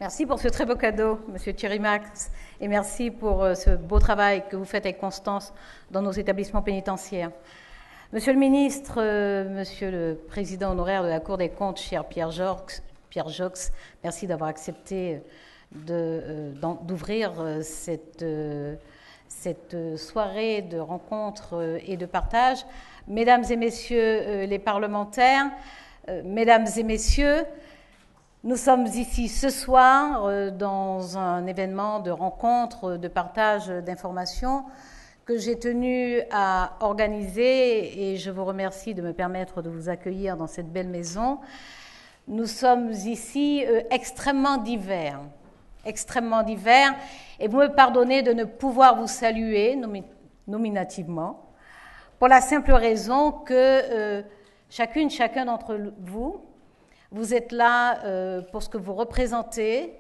Merci pour ce très beau cadeau, Monsieur Thierry Max, et merci pour ce beau travail que vous faites avec constance dans nos établissements pénitentiaires. Monsieur le ministre, Monsieur le président honoraire de la Cour des comptes, cher Pierre Jox, merci d'avoir accepté d'ouvrir cette soirée de rencontres et de partage. Mesdames et messieurs les parlementaires, mesdames et messieurs, nous sommes ici ce soir dans un événement de rencontre, de partage d'informations que j'ai tenu à organiser et je vous remercie de me permettre de vous accueillir dans cette belle maison. Nous sommes ici extrêmement divers et vous me pardonnez de ne pouvoir vous saluer nominativement pour la simple raison que chacun d'entre vous êtes là pour ce que vous représentez,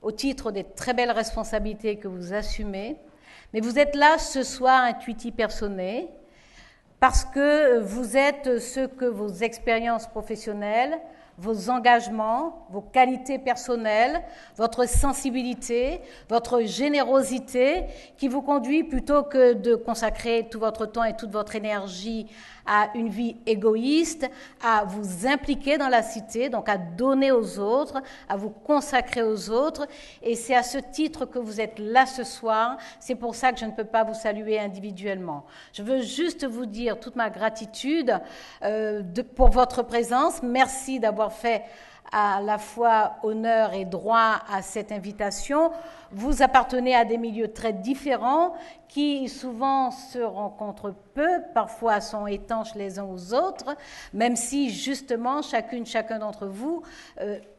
au titre des très belles responsabilités que vous assumez, mais vous êtes là ce soir intuiti personae, parce que vous êtes ce que vos expériences professionnelles, vos engagements, vos qualités personnelles, votre sensibilité, votre générosité, qui vous conduit plutôt que de consacrer tout votre temps et toute votre énergie à une vie égoïste, à vous impliquer dans la cité, donc à donner aux autres, à vous consacrer aux autres. Et c'est à ce titre que vous êtes là ce soir. C'est pour ça que je ne peux pas vous saluer individuellement. Je veux juste vous dire toute ma gratitude pour votre présence. Merci d'avoir fait à la fois honneur et droit à cette invitation. Vous appartenez à des milieux très différents qui souvent se rencontrent peu, parfois sont étanches les uns aux autres, même si justement chacun d'entre vous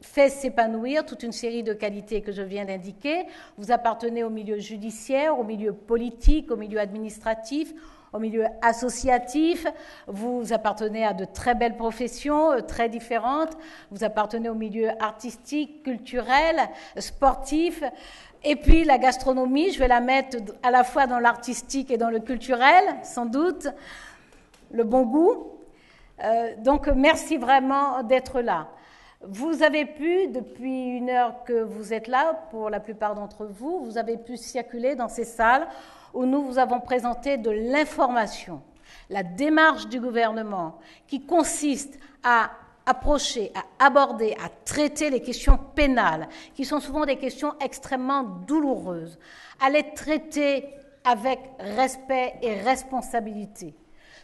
fait s'épanouir toute une série de qualités que je viens d'indiquer. Vous appartenez au milieu judiciaire, au milieu politique, au milieu administratif, au milieu associatif, vous appartenez à de très belles professions, très différentes, vous appartenez au milieu artistique, culturel, sportif, et puis la gastronomie, je vais la mettre à la fois dans l'artistique et dans le culturel, sans doute, le bon goût. Donc merci vraiment d'être là. Vous avez pu, depuis une heure que vous êtes là, pour la plupart d'entre vous, vous avez pu circuler dans ces salles où nous vous avons présenté de l'information, la démarche du gouvernement qui consiste à approcher, à aborder, à traiter les questions pénales, qui sont souvent des questions extrêmement douloureuses, à les traiter avec respect et responsabilité,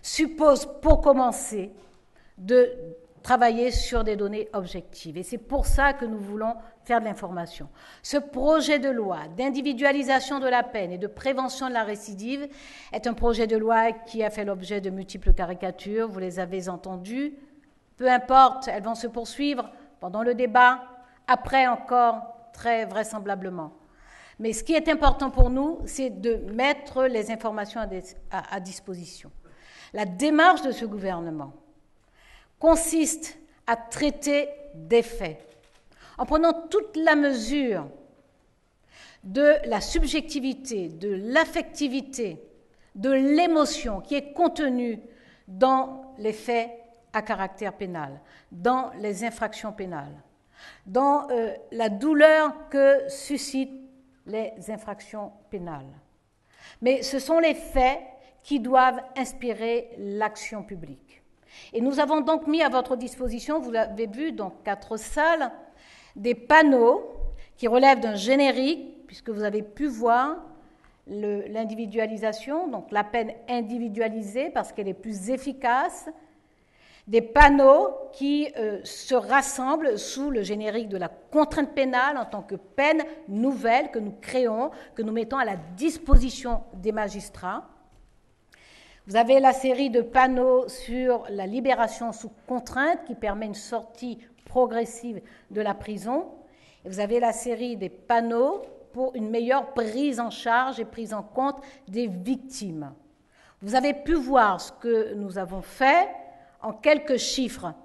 suppose pour commencer de travailler sur des données objectives. Et c'est pour ça que nous voulons faire de l'information. Ce projet de loi d'individualisation de la peine et de prévention de la récidive est un projet de loi qui a fait l'objet de multiples caricatures, vous les avez entendues. Peu importe, elles vont se poursuivre pendant le débat, après encore, très vraisemblablement. Mais ce qui est important pour nous, c'est de mettre les informations à disposition. La démarche de ce gouvernement consiste à traiter des faits, en prenant toute la mesure de la subjectivité, de l'affectivité, de l'émotion qui est contenue dans les faits à caractère pénal, dans les infractions pénales, dans la douleur que suscitent les infractions pénales. Mais ce sont les faits qui doivent inspirer l'action publique. Et nous avons donc mis à votre disposition, vous l'avez vu dans 4 salles, des panneaux qui relèvent d'un générique, puisque vous avez pu voir l'individualisation, donc la peine individualisée parce qu'elle est plus efficace, des panneaux qui se rassemblent sous le générique de la contrainte pénale en tant que peine nouvelle que nous créons, que nous mettons à la disposition des magistrats. Vous avez la série de panneaux sur la libération sous contrainte qui permet une sortie progressive de la prison. Et vous avez la série des panneaux pour une meilleure prise en charge et prise en compte des victimes. Vous avez pu voir ce que nous avons fait en quelques chiffres.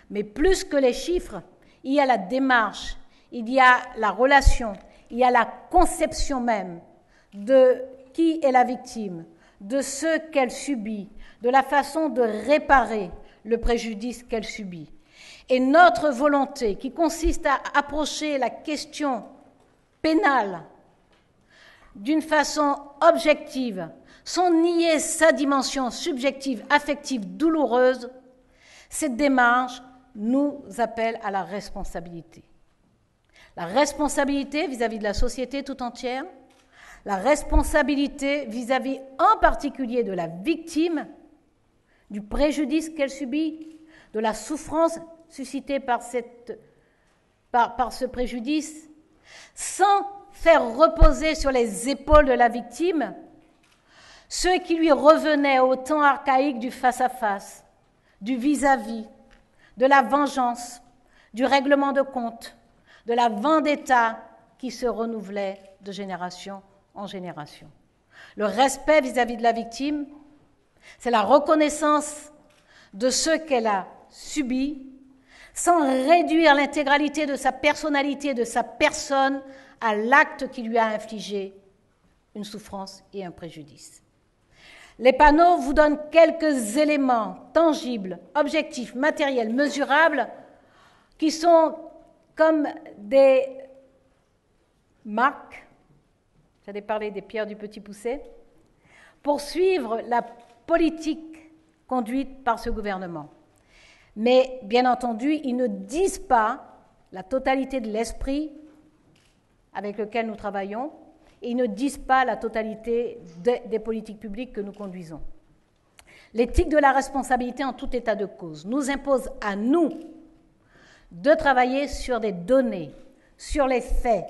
Mais plus que les chiffres, il y a la démarche, il y a la relation, il y a la conception même de qui est la victime, de ce qu'elle subit, de la façon de réparer le préjudice qu'elle subit. Et notre volonté, qui consiste à approcher la question pénale d'une façon objective, sans nier sa dimension subjective, affective, douloureuse, cette démarche nous appelle à la responsabilité. La responsabilité vis-à-vis de la société tout entière, la responsabilité vis-à-vis en particulier de la victime, du préjudice qu'elle subit, de la souffrance suscitée par ce préjudice, sans faire reposer sur les épaules de la victime ce qui lui revenait au temps archaïque du face-à-face, du vis-à-vis, de la vengeance, du règlement de compte, de la vendetta qui se renouvelait de génération en génération. Le respect vis-à-vis de la victime, c'est la reconnaissance de ce qu'elle a subi, sans réduire l'intégralité de sa personnalité, de sa personne, à l'acte qui lui a infligé une souffrance et un préjudice. Les panneaux vous donnent quelques éléments tangibles, objectifs, matériels, mesurables, qui sont comme des marques, j'allais parler des pierres du Petit Poucet, pour suivre la politique conduite par ce gouvernement. Mais, bien entendu, ils ne disent pas la totalité de l'esprit avec lequel nous travaillons, et ils ne disent pas la totalité des politiques publiques que nous conduisons. L'éthique de la responsabilité en tout état de cause nous impose à nous de travailler sur des données, sur les faits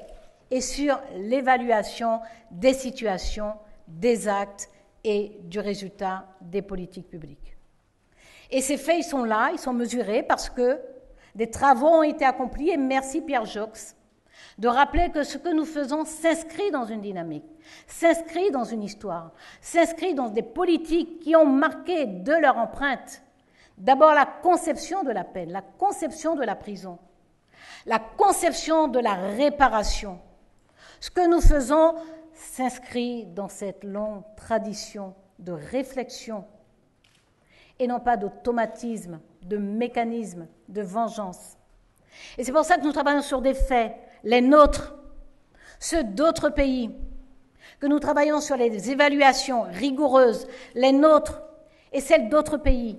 et sur l'évaluation des situations, des actes et du résultat des politiques publiques. Et ces faits, ils sont là, ils sont mesurés parce que des travaux ont été accomplis, et merci Pierre Joxe de rappeler que ce que nous faisons s'inscrit dans une dynamique, s'inscrit dans une histoire, s'inscrit dans des politiques qui ont marqué de leur empreinte d'abord la conception de la peine, la conception de la prison, la conception de la réparation. Ce que nous faisons s'inscrit dans cette longue tradition de réflexion et non pas d'automatisme, de mécanisme, de vengeance. Et c'est pour ça que nous travaillons sur des faits, les nôtres, ceux d'autres pays, que nous travaillons sur les évaluations rigoureuses, les nôtres et celles d'autres pays.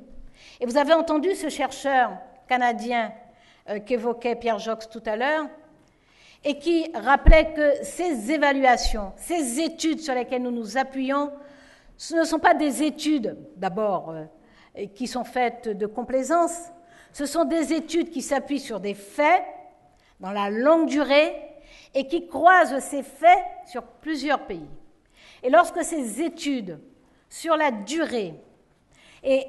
Et vous avez entendu ce chercheur canadien qu'évoquait Pierre Joxe tout à l'heure, et qui rappelait que ces évaluations, ces études sur lesquelles nous nous appuyons, ce ne sont pas des études, d'abord, qui sont faites de complaisance, ce sont des études qui s'appuient sur des faits, dans la longue durée, et qui croisent ces faits sur plusieurs pays. Et lorsque ces études sur la durée, et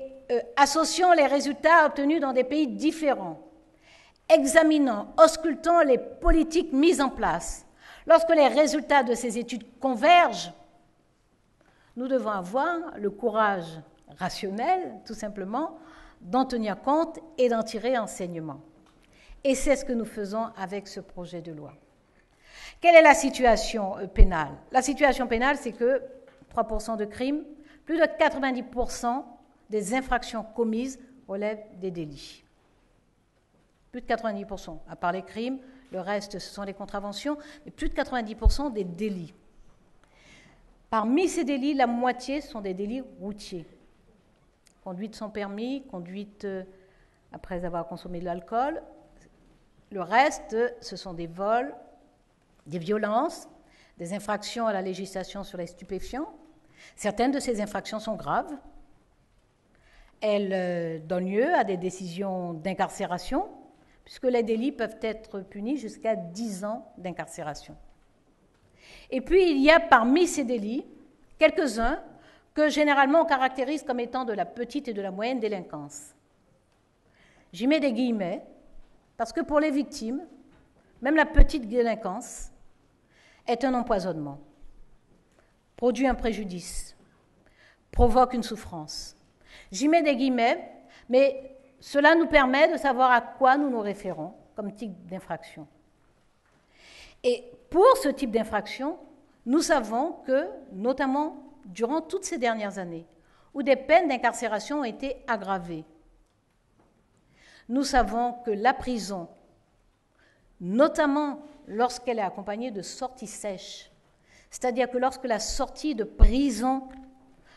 associant les résultats obtenus dans des pays différents, examinant, auscultant les politiques mises en place, lorsque les résultats de ces études convergent, nous devons avoir le courage rationnel, tout simplement, d'en tenir compte et d'en tirer enseignement. Et c'est ce que nous faisons avec ce projet de loi. Quelle est la situation pénale? La situation pénale, c'est que 3% de crimes, plus de 90% des infractions commises relèvent des délits. Plus de 90%, à part les crimes, le reste, ce sont les contraventions, mais plus de 90% des délits. Parmi ces délits, la moitié sont des délits routiers. Conduite sans permis, conduite après avoir consommé de l'alcool. Le reste, ce sont des vols, des violences, des infractions à la législation sur les stupéfiants. Certaines de ces infractions sont graves. Elles donnent lieu à des décisions d'incarcération, puisque les délits peuvent être punis jusqu'à 10 ans d'incarcération. Et puis, il y a parmi ces délits quelques-uns que généralement on caractérise comme étant de la petite et de la moyenne délinquance. J'y mets des guillemets, parce que pour les victimes, même la petite délinquance est un empoisonnement, produit un préjudice, provoque une souffrance. J'y mets des guillemets, mais cela nous permet de savoir à quoi nous nous référons comme type d'infraction. Et pour ce type d'infraction, nous savons que, notamment durant toutes ces dernières années, où des peines d'incarcération ont été aggravées, nous savons que la prison, notamment lorsqu'elle est accompagnée de sorties sèches. C'est-à-dire que lorsque la sortie de prison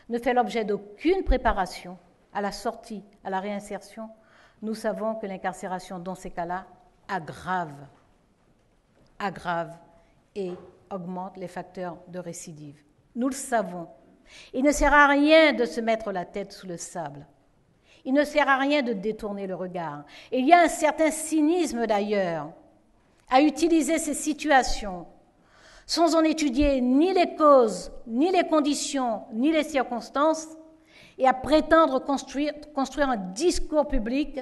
ne fait l'objet d'aucune préparation à la sortie, à la réinsertion, nous savons que l'incarcération dans ces cas-là aggrave et augmente les facteurs de récidive. Nous le savons. Il ne sert à rien de se mettre la tête sous le sable. Il ne sert à rien de détourner le regard. Et il y a un certain cynisme d'ailleurs à utiliser ces situations sans en étudier ni les causes, ni les conditions, ni les circonstances, et à prétendre construire un discours public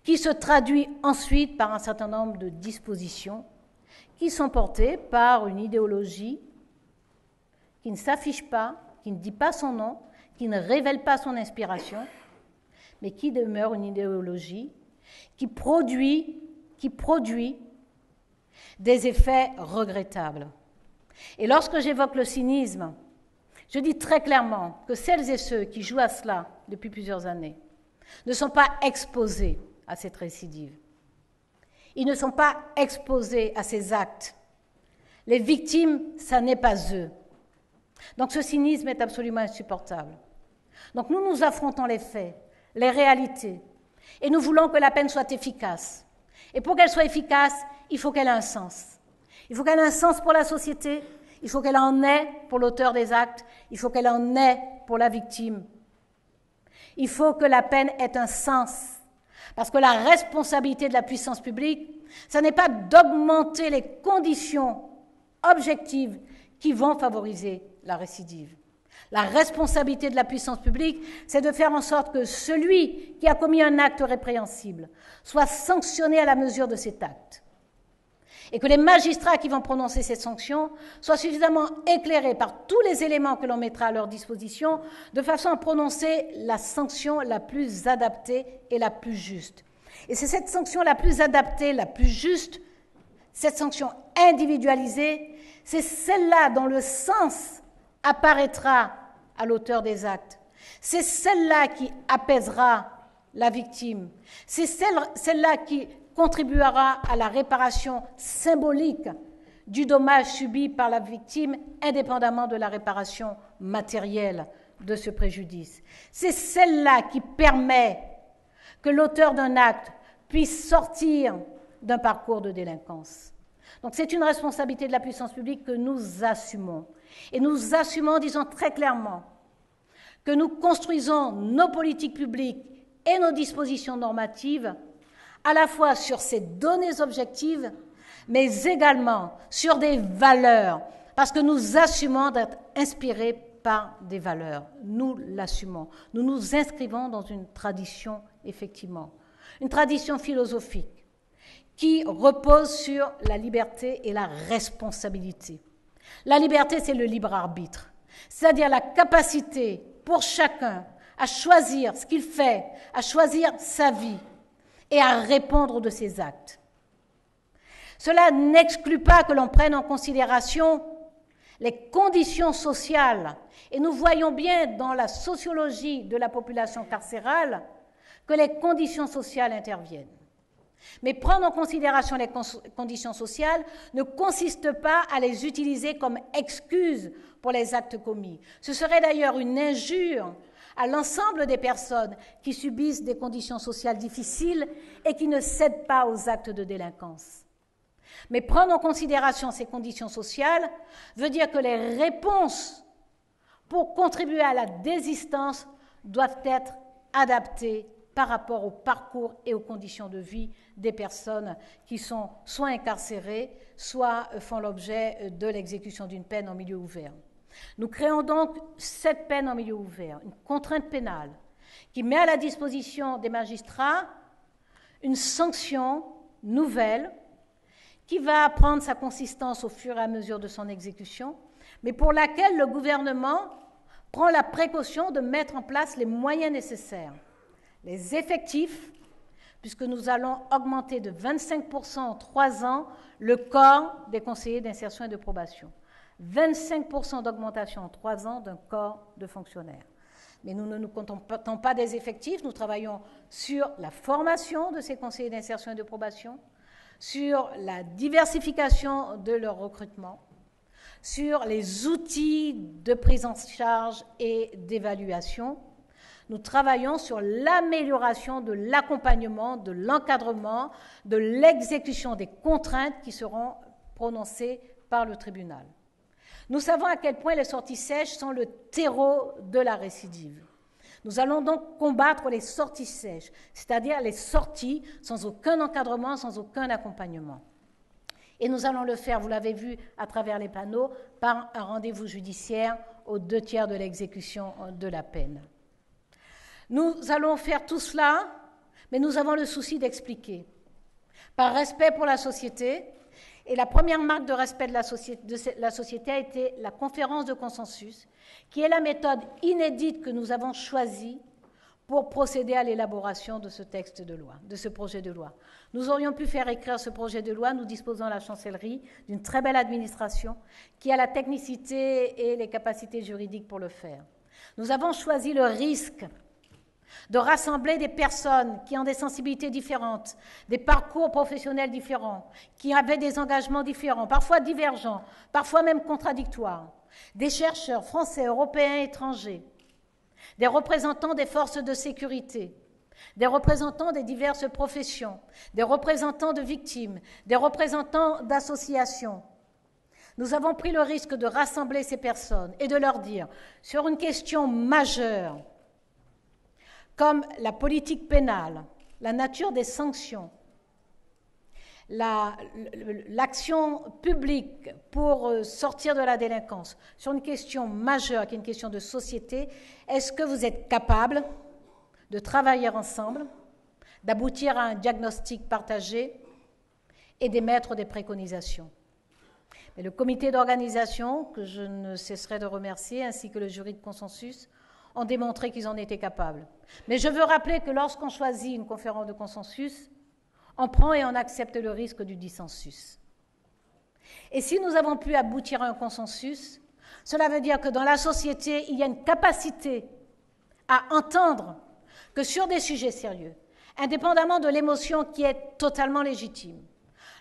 qui se traduit ensuite par un certain nombre de dispositions qui sont portées par une idéologie qui ne s'affiche pas, qui ne dit pas son nom, qui ne révèle pas son inspiration, mais qui demeure une idéologie qui produit des effets regrettables. Et lorsque j'évoque le cynisme, je dis très clairement que celles et ceux qui jouent à cela depuis plusieurs années ne sont pas exposés à cette récidive. Ils ne sont pas exposés à ces actes. Les victimes, ça n'est pas eux. Donc ce cynisme est absolument insupportable. Donc nous affrontons les faits, les réalités, et nous voulons que la peine soit efficace. Et pour qu'elle soit efficace, il faut qu'elle ait un sens. Il faut qu'elle ait un sens pour la société, il faut qu'elle en ait pour l'auteur des actes, il faut qu'elle en ait pour la victime. Il faut que la peine ait un sens. Parce que la responsabilité de la puissance publique, ce n'est pas d'augmenter les conditions objectives qui vont favoriser la récidive. La responsabilité de la puissance publique, c'est de faire en sorte que celui qui a commis un acte répréhensible soit sanctionné à la mesure de cet acte. Et que les magistrats qui vont prononcer cette sanction soient suffisamment éclairés par tous les éléments que l'on mettra à leur disposition, de façon à prononcer la sanction la plus adaptée et la plus juste. Et c'est cette sanction la plus adaptée, la plus juste, cette sanction individualisée, c'est celle-là dont le sens apparaîtra à l'auteur des actes. C'est celle-là qui apaisera la victime. C'est celle-là qui contribuera à la réparation symbolique du dommage subi par la victime, indépendamment de la réparation matérielle de ce préjudice. C'est celle-là qui permet que l'auteur d'un acte puisse sortir d'un parcours de délinquance. Donc c'est une responsabilité de la puissance publique que nous assumons. Et nous assumons, disons très clairement, que nous construisons nos politiques publiques et nos dispositions normatives à la fois sur ces données objectives, mais également sur des valeurs, parce que nous assumons d'être inspirés par des valeurs. Nous l'assumons. Nous nous inscrivons dans une tradition, effectivement, une tradition philosophique qui repose sur la liberté et la responsabilité. La liberté, c'est le libre arbitre, c'est-à-dire la capacité pour chacun à choisir ce qu'il fait, à choisir sa vie et à répondre de ses actes. Cela n'exclut pas que l'on prenne en considération les conditions sociales. Et nous voyons bien dans la sociologie de la population carcérale que les conditions sociales interviennent. Mais prendre en considération les conditions sociales ne consiste pas à les utiliser comme excuse pour les actes commis. Ce serait d'ailleurs une injure à l'ensemble des personnes qui subissent des conditions sociales difficiles et qui ne cèdent pas aux actes de délinquance. Mais prendre en considération ces conditions sociales veut dire que les réponses pour contribuer à la désistance doivent être adaptées par rapport au parcours et aux conditions de vie des personnes qui sont soit incarcérées, soit font l'objet de l'exécution d'une peine en milieu ouvert. Nous créons donc cette peine en milieu ouvert, une contrainte pénale, qui met à la disposition des magistrats une sanction nouvelle qui va prendre sa consistance au fur et à mesure de son exécution, mais pour laquelle le gouvernement prend la précaution de mettre en place les moyens nécessaires, les effectifs, puisque nous allons augmenter de 25% en 3 ans le corps des conseillers d'insertion et de probation. 25% d'augmentation en 3 ans d'un corps de fonctionnaires. Mais nous ne nous contentons pas des effectifs, nous travaillons sur la formation de ces conseillers d'insertion et de probation, sur la diversification de leur recrutement, sur les outils de prise en charge et d'évaluation. Nous travaillons sur l'amélioration de l'accompagnement, de l'encadrement, de l'exécution des contraintes qui seront prononcées par le tribunal. Nous savons à quel point les sorties sèches sont le terreau de la récidive. Nous allons donc combattre les sorties sèches, c'est-à-dire les sorties sans aucun encadrement, sans aucun accompagnement. Et nous allons le faire, vous l'avez vu à travers les panneaux, par un rendez-vous judiciaire aux 2/3 de l'exécution de la peine. Nous allons faire tout cela, mais nous avons le souci d'expliquer. Par respect pour la société, et la première marque de respect de la société a été la conférence de consensus, qui est la méthode inédite que nous avons choisie pour procéder à l'élaboration de ce texte de loi, de ce projet de loi. Nous aurions pu faire écrire ce projet de loi, nous disposons à la chancellerie d'une très belle administration qui a la technicité et les capacités juridiques pour le faire. Nous avons choisi le risque de rassembler des personnes qui ont des sensibilités différentes, des parcours professionnels différents, qui avaient des engagements différents, parfois divergents, parfois même contradictoires, des chercheurs français, européens, étrangers, des représentants des forces de sécurité, des représentants des diverses professions, des représentants de victimes, des représentants d'associations. Nous avons pris le risque de rassembler ces personnes et de leur dire, sur une question majeure, comme la politique pénale, la nature des sanctions, l'action publique pour sortir de la délinquance, sur une question majeure qui est une question de société, est-ce que vous êtes capable de travailler ensemble, d'aboutir à un diagnostic partagé et d'émettre des préconisations? Mais le comité d'organisation, que je ne cesserai de remercier, ainsi que le jury de consensus, ont démontré qu'ils en étaient capables. Mais je veux rappeler que lorsqu'on choisit une conférence de consensus, on prend et on accepte le risque du dissensus. Et si nous avons pu aboutir à un consensus, cela veut dire que dans la société, il y a une capacité à entendre que sur des sujets sérieux, indépendamment de l'émotion qui est totalement légitime,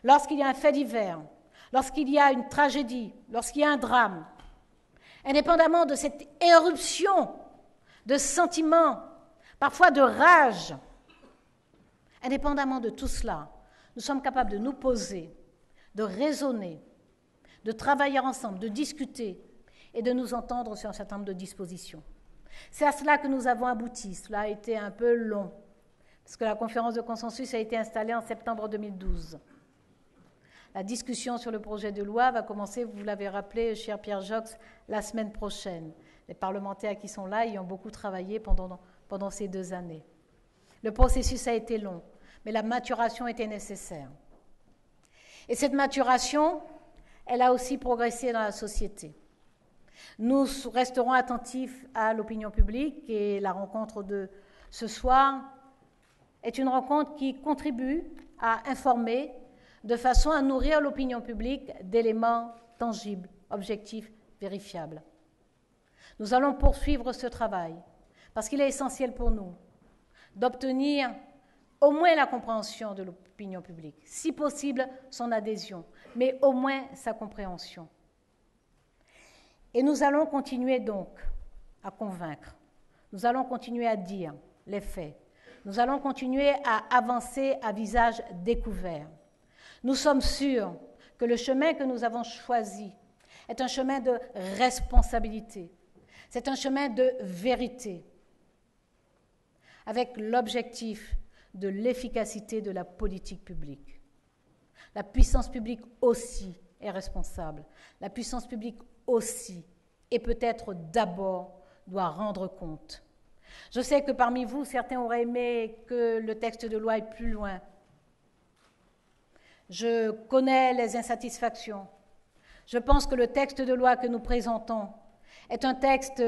lorsqu'il y a un fait divers, lorsqu'il y a une tragédie, lorsqu'il y a un drame, indépendamment de cette éruption de sentiments, parfois de rage, indépendamment de tout cela, nous sommes capables de nous poser, de raisonner, de travailler ensemble, de discuter et de nous entendre sur un certain nombre de dispositions. C'est à cela que nous avons abouti. Cela a été un peu long, parce que la conférence de consensus a été installée en septembre 2012. La discussion sur le projet de loi va commencer, vous l'avez rappelé, cher Pierre Jox, la semaine prochaine. Les parlementaires qui sont là y ont beaucoup travaillé pendant ces 2 années. Le processus a été long, mais la maturation était nécessaire. Et cette maturation, elle a aussi progressé dans la société. Nous resterons attentifs à l'opinion publique et la rencontre de ce soir est une rencontre qui contribue à informer de façon à nourrir l'opinion publique d'éléments tangibles, objectifs, vérifiables. Nous allons poursuivre ce travail parce qu'il est essentiel pour nous d'obtenir au moins la compréhension de l'opinion publique, si possible son adhésion, mais au moins sa compréhension. Et nous allons continuer donc à convaincre, nous allons continuer à dire les faits, nous allons continuer à avancer à visage découvert. Nous sommes sûrs que le chemin que nous avons choisi est un chemin de responsabilité, c'est un chemin de vérité, avec l'objectif de l'efficacité de la politique publique. La puissance publique aussi est responsable. La puissance publique aussi, et peut-être d'abord, doit rendre compte. Je sais que parmi vous, certains auraient aimé que le texte de loi aille plus loin. Je connais les insatisfactions. Je pense que le texte de loi que nous présentons est un texte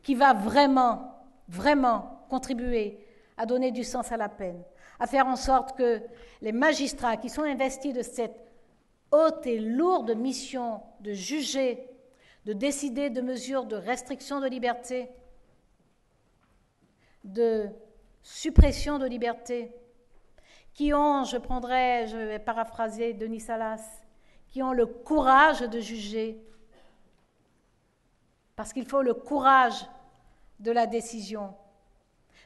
qui va vraiment, vraiment contribuer à donner du sens à la peine, à faire en sorte que les magistrats qui sont investis de cette haute et lourde mission de juger, de décider de mesures de restriction de liberté, de suppression de liberté, qui ont, je vais paraphraser Denis Salas, qui ont le courage de juger, parce qu'il faut le courage de la décision.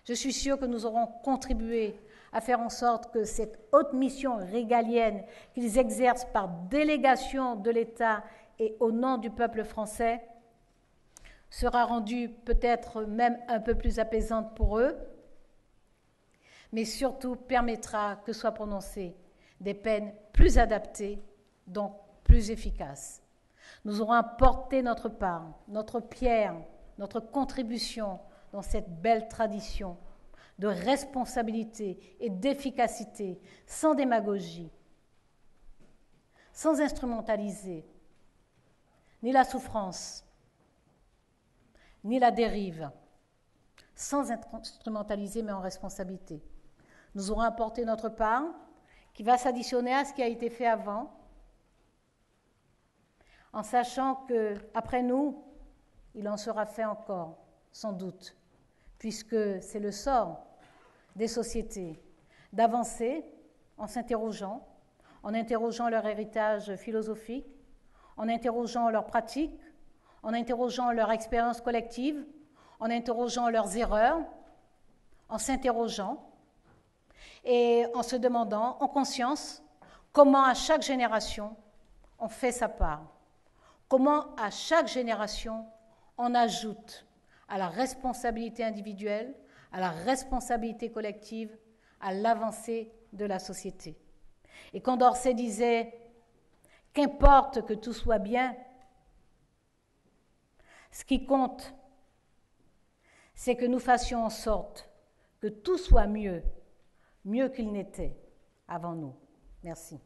Je suis sûre que nous aurons contribué à faire en sorte que cette haute mission régalienne qu'ils exercent par délégation de l'État et au nom du peuple français sera rendue peut-être même un peu plus apaisante pour eux, mais surtout permettra que soient prononcées des peines plus adaptées, donc plus efficaces. Nous aurons apporté notre part, notre pierre, notre contribution dans cette belle tradition de responsabilité et d'efficacité, sans démagogie, sans instrumentaliser ni la souffrance, ni la dérive, sans instrumentaliser mais en responsabilité. Nous aurons apporté notre part, qui va s'additionner à ce qui a été fait avant, en sachant qu'après nous, il en sera fait encore, sans doute, puisque c'est le sort des sociétés d'avancer en s'interrogeant, en interrogeant leur héritage philosophique, en interrogeant leurs pratiques, en interrogeant leur expérience collective, en interrogeant leurs erreurs, en s'interrogeant et en se demandant en conscience comment à chaque génération on fait sa part, comment à chaque génération on ajoute à la responsabilité individuelle, à la responsabilité collective, à l'avancée de la société. Et Condorcet disait « Qu'importe que tout soit bien, ce qui compte, c'est que nous fassions en sorte que tout soit mieux, mieux qu'il n'était avant nous. » Merci.